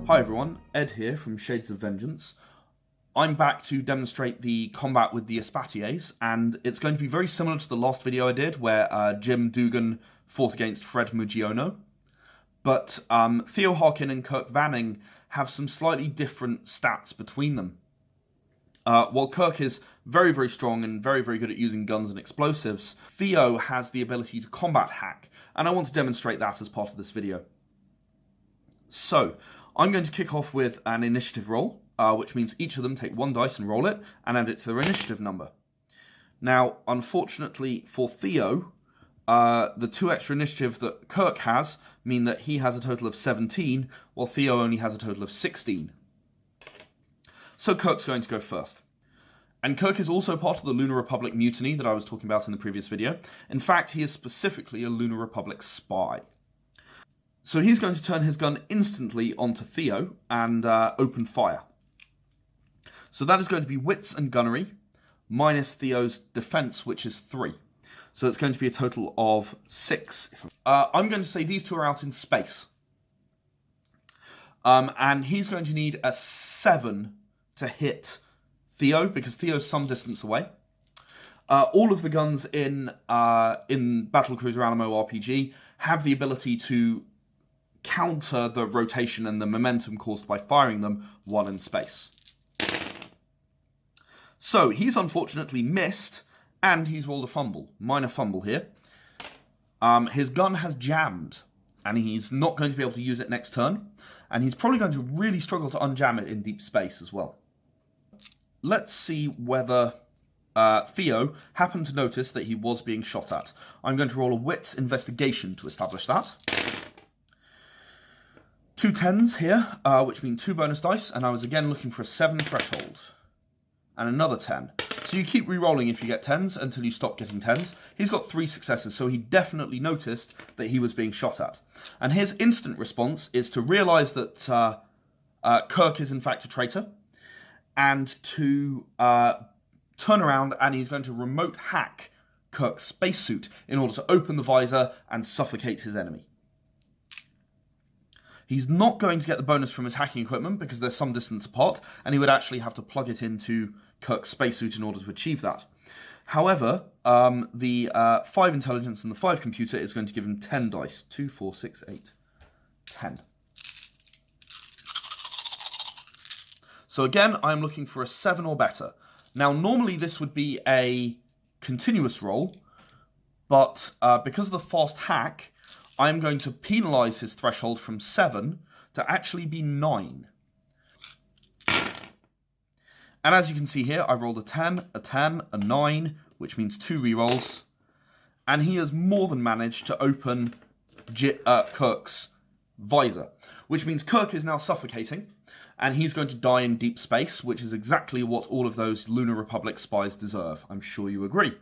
Hi everyone, Ed here from Shades of Vengeance. I'm back to demonstrate the combat with the Espatiers, and it's going to be very similar to the last video I did where Jim Dugan fought against Fred Mugiono. But Theo Harkin and Kirk Vanning have some slightly different stats between them. While Kirk is very, very strong and very, very good at using guns and explosives, Theo has the ability to combat hack, and I want to demonstrate that as part of this video. So, I'm going to kick off with an initiative roll, which means each of them take one dice and roll it, and add it to their initiative number. Now, unfortunately for Theo, the 2 extra initiative that Kirk has mean that he has a total of 17, while Theo only has a total of 16. So Kirk's going to go first. And Kirk is also part of the Lunar Republic mutiny that I was talking about in the previous video. In fact, he is specifically a Lunar Republic spy. So he's going to turn his gun instantly onto Theo and open fire. So that is going to be wits and gunnery, minus Theo's defense, which is 3. So it's going to be a total of 6. I'm going to say these two are out in space. And he's going to need a 7 to hit Theo, because Theo's some distance away. All of the guns in Battlecruiser Alamo RPG have the ability to counter the rotation and the momentum caused by firing them while in space. So he's unfortunately missed, and he's rolled a fumble. Minor fumble here. His gun has jammed, and he's not going to be able to use it next turn, and he's probably going to really struggle to unjam it in deep space as well. Let's see whether Theo happened to notice that he was being shot at. I'm going to roll a wits investigation to establish that. 2 10s here, which mean 2 bonus dice, and I was again looking for a 7 threshold. And another 10. So you keep re-rolling if you get 10s until you stop getting 10s. He's got 3 successes, so he definitely noticed that he was being shot at. And his instant response is to realise that Kirk is in fact a traitor, and to turn around, and he's going to remote hack Kirk's spacesuit in order to open the visor and suffocate his enemy. He's not going to get the bonus from his hacking equipment because they're some distance apart, and he would actually have to plug it into Kirk's spacesuit in order to achieve that. However, the 5 intelligence and the 5 computer is going to give him 10 dice. 2, 4, 6, 8, 10. So again, I'm looking for a 7 or better. Now, normally this would be a continuous roll, but because of the fast hack, I'm going to penalise his threshold from 7 to actually be 9. And as you can see here, I've rolled a 10, a 9, which means 2 rerolls. And he has more than managed to open Kirk's visor, which means Kirk is now suffocating, and he's going to die in deep space, which is exactly what all of those Lunar Republic spies deserve. I'm sure you agree.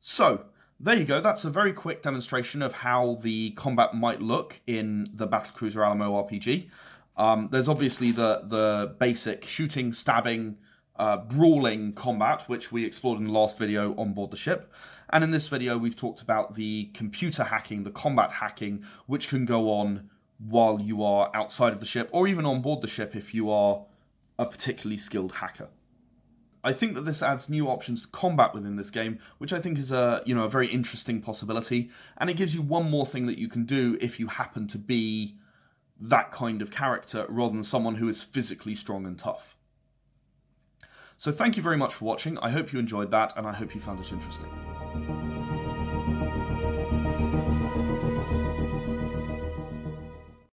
So, there you go, that's a very quick demonstration of how the combat might look in the Battlecruiser Alamo RPG. There's obviously the basic shooting, stabbing, brawling combat, which we explored in the last video on board the ship. And in this video, we've talked about the computer hacking, the combat hacking, which can go on while you are outside of the ship, or even on board the ship if you are a particularly skilled hacker. I think that this adds new options to combat within this game, which I think is a very interesting possibility, and it gives you one more thing that you can do if you happen to be that kind of character rather than someone who is physically strong and tough. So thank you very much for watching. I hope you enjoyed that, and I hope you found it interesting.